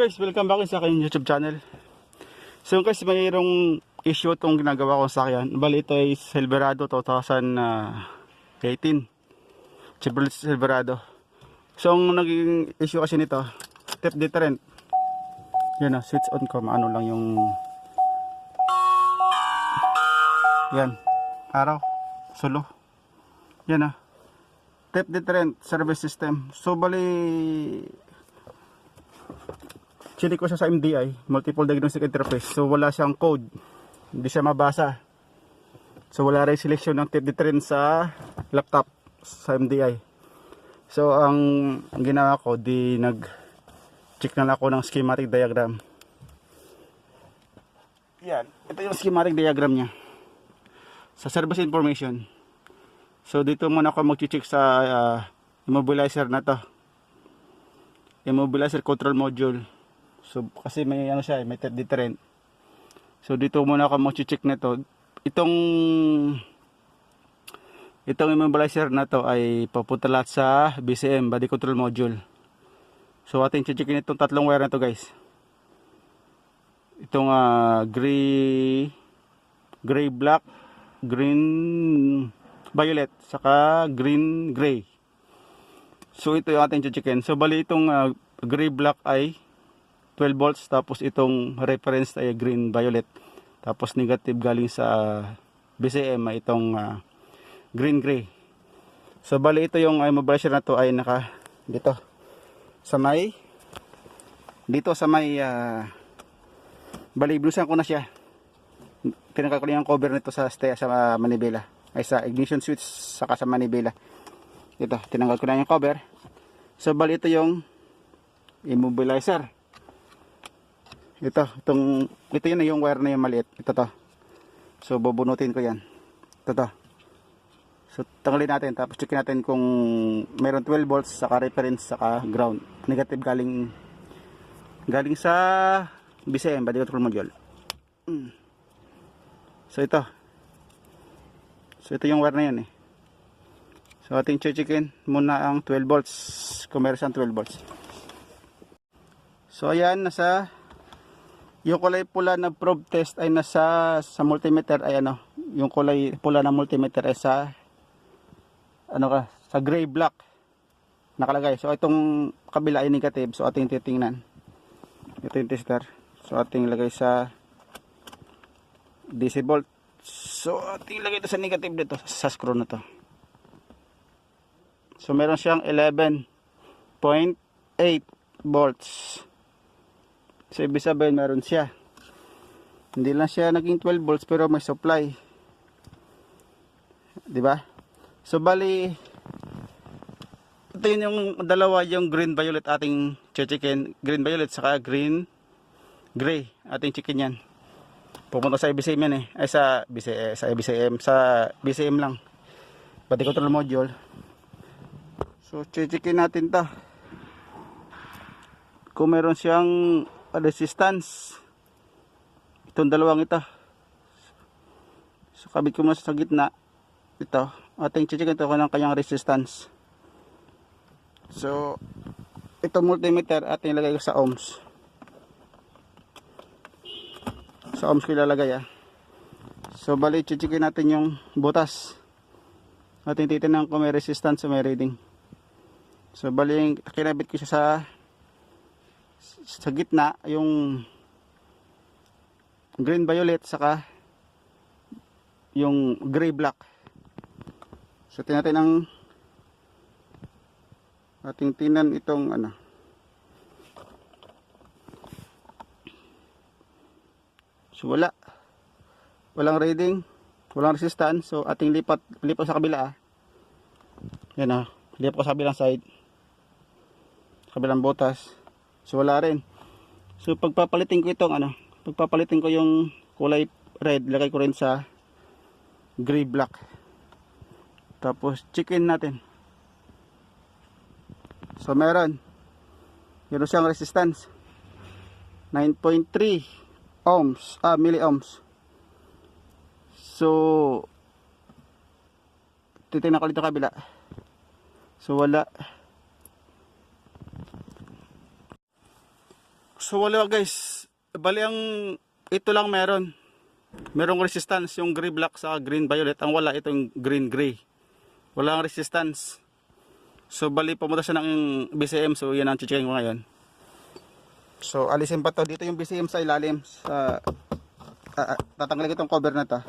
guys, welcome back sa aking YouTube channel. So guys, mayroong issue itong ginagawa ko sa akin. Bali ito ay Silverado 2018 Chevy Silverado. So ang naging issue kasi nito, step deterrent. Yan na, switch on ko, maano lang yung yan, araw, solo. Yan na, step deterrent service system. So bali chili ko siya sa MDI, multiple diagnostic interface. So wala siyang code, hindi siya mabasa. So wala rin selection ng step deterrent sa laptop sa MDI. So ang ginawa ko, di nag-check na lang ako ng schematic diagram. Yan, ito yung schematic diagram niya sa service information. So dito muna ako mag-check sa immobilizer na to, immobilizer control module. So kasi may ano siya, may step deterrent. So dito muna ako mag-check nito. Itong immobilizer na to ay papunta lahat sa BCM, body control module. So ating checkin itong tatlong wire na to guys. Itong gray black, green violet, saka green gray. So ito yung ating checkin. So bali itong gray black ay 12 volts, tapos itong reference ay green violet, tapos negative galing sa BCM ay itong green gray. So bali ito yung immobilizer na to ay naka dito sa may bali blusan ko na siya. Pinaka ko yung cover nito sa manibela, ay sa ignition switch saka sa manibela. Ito, tinanggal ko na yung cover. So bali ito yung immobilizer. Ito yun na yung wire na yung maliit. Ito to. So bubunutin ko yan. Ito to. So tanggalin natin, tapos checkin natin kung meron 12 volts saka reference saka ground. Negative galing sa BCM, body control module. So ito yung wire na yan eh. So ating checkin muna ang 12 volts, kung meron siyang 12 volts. So ayan, yung kulay pula na probe test ay nasa sa multimeter ay ano, yung kulay pula na multimeter ay sa gray black nakalagay. So itong kabila ay negative, so ating titingnan. Ito yung tester. So ating lagay sa DC volt. So ating lagay ito sa negative dito sa screw na to. So meron siyang 11.8 volts. So ibig sabihin meron siya. Hindi lang siya naging 12 volts pero may supply. 'Di ba? So bali ito yun yung dalawa, yung green violet ating checkin, green violet saka green gray ating checkin yan. Pupunta sa BCM yan eh. Ay sa BCM lang. Body control module. So checkin natin 'ta. Kung meron siyang resistance, itong dalawang ito. So kabit ko muna sa gitna ito, ating checkin ito kung ng kanyang resistance. So ito multimeter ating ilagay sa ohms. Sa ohms ko ilalagay So bali checkin natin yung butas. Ating titingnan kung may resistance o may reading. So bali kinabit ko siya sa gitna, yung green violet saka yung gray black. So tingnan natin ang ating tinan itong so walang reading, walang resistance. So ating lipat sa kabila yan lipat ko sa kabilang side, kabilang butas. So wala rin. So pagpapalitin ko itong pagpapalitin ko yung kulay red, lagay ko rin sa gray black. Tapos checkin natin. So meron siyang resistance 9.3 ohms, milliohms. So titingnan ko dito kabila. So wala. So wala guys, bali ang ito lang meron. Merong resistance yung gray black sa green violet. Ang wala itong green gray. Wala ang resistance. So bali pumunta siya ng BCM. So yan ang checking ko ngayon. So alisin pa to. Dito yung BCM sa ilalim. Sa tatanggalin ko itong cover na to.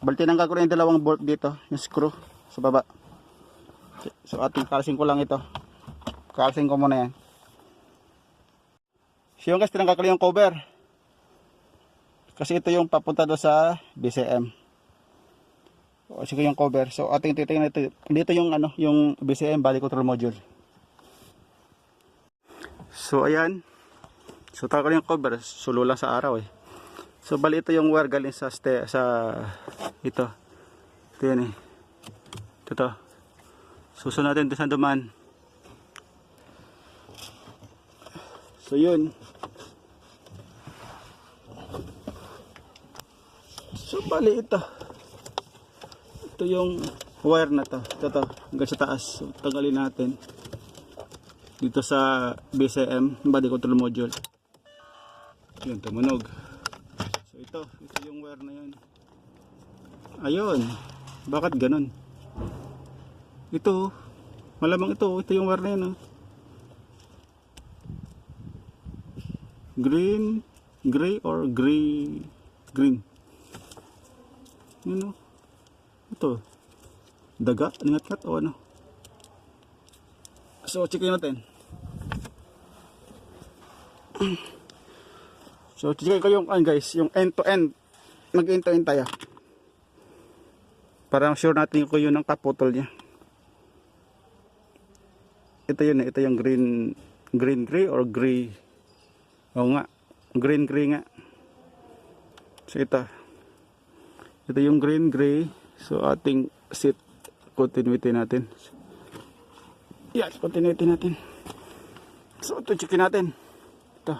Bali tinanggal ko na yung dalawang bolt dito. Yung screw sa baba. So ating kalsing ko lang ito. Kalsing ko muna yan. So yung guys, tinanggal ko yung cover. Kasi ito yung papunta do sa BCM. O sige yung cover. So ating titingnan ito. Dito yung ano, yung BCM body control module. So ayan. So tanggal ko yung cover, sulo lang sa araw eh. So bali ito yung wire galing sa ito. Ito yan eh. Ito. Susunod natin sa duman. So yun. So bali ito. Ito yung wire na to. Ito hanggang sa taas. So tanggalin natin. Dito sa BCM, body control module. Yun, tumunog. So ito yung wire na yun. Ayun. Bakit ganun? Ito. Malamang ito yung wire na yun. Oh. Green, gray or gray, green. Yun o. Ito. Daga, lingat-ngat o ano. So, checkin natin. So, checkin ko yung guys, yung end to end. Mag-end to end tayo. Para sure natin ko yun ang kaputol niya. Ito yun, ito yung green gray or gray. Oo nga, green gray nga. So, ito yung green gray. So ating set continuity natin. Yan, continuity natin. So ito checkin natin. Ito.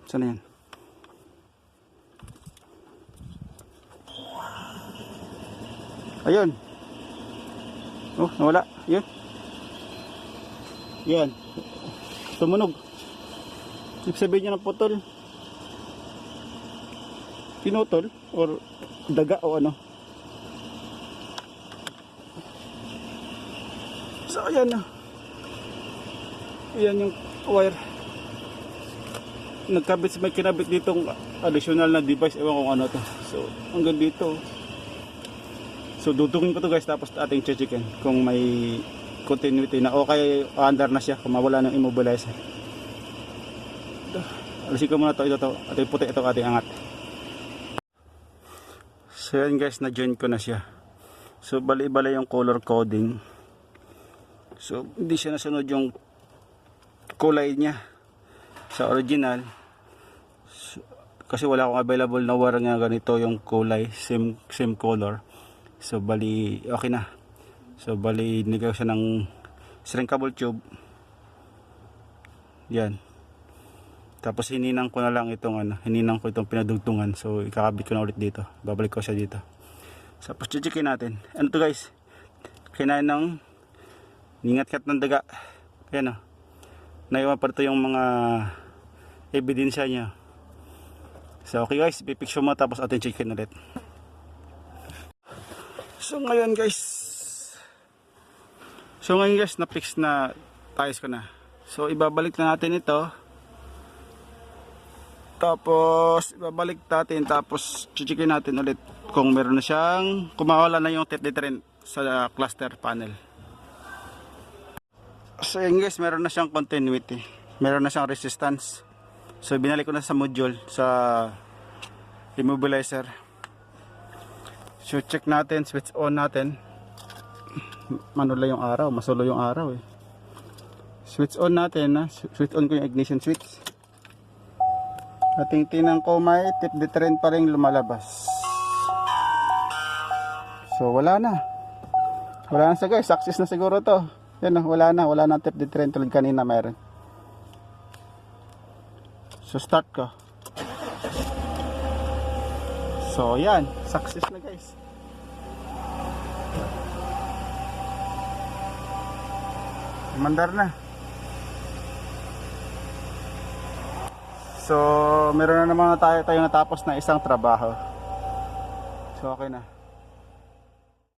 Sana yan? Ayun. Oh, nawala. Yun. Yan. Tumunog. Ibig sabihin niya ng putol. Pinutol or daga o ano. So ayan na. Ayan yung wire. Nagkabit, may kinabit ditong additional na device. Ewan kung ano to. So hanggang dito. So dudungin ko to guys. Tapos ating checkin kung may continuity na okay, under na siya. Kung mawala ng immobilizer. Ito. Alisin ko muna to. Ito. Ating puti ito ating angat. So yan guys, na-join ko na siya. So bali-bali yung color coding. So hindi siya nasunod yung kulay niya sa original. So, kasi wala akong available na wire nga ganito yung kulay, same color. So bali okay na. So bali nilagay siya ng shrinkable tube. Yan. Tapos hininang ko na lang itong hininang ko itong pinadugtungan. So ikakabit ko na ulit dito. Babalik ko siya dito. So tapos checkin natin. Ano to guys? Kinain ng ningat-kat ng daga. Ayan o. Naiwan pa ito yung mga ebidensya niya. So okay guys, pipicture mo tapos atin checkin ulit. So ngayon guys. Na-fix na tayos ko na. So ibabalik na natin ito. Tapos ibabalik natin, tapos checkin natin ulit kung meron na siyang, kumawala na yung deterrent sa cluster panel. So yun guys, meron na siyang continuity, meron na siyang resistance. So binalik ko na sa module, sa immobilizer. So check natin, switch on natin. Manula yung araw, masulo yung araw eh. Switch on natin, switch on ko yung ignition switch. Ating tinang ko may tip deterrent pa rin lumalabas. So wala na. Wala na siya guys, success na siguro to. Yan na, wala na tip deterrent tulad kanina meron. So start ko. So yan, success na guys. Mandar na. So, meron na naman tayo natapos na isang trabaho. So, okay na.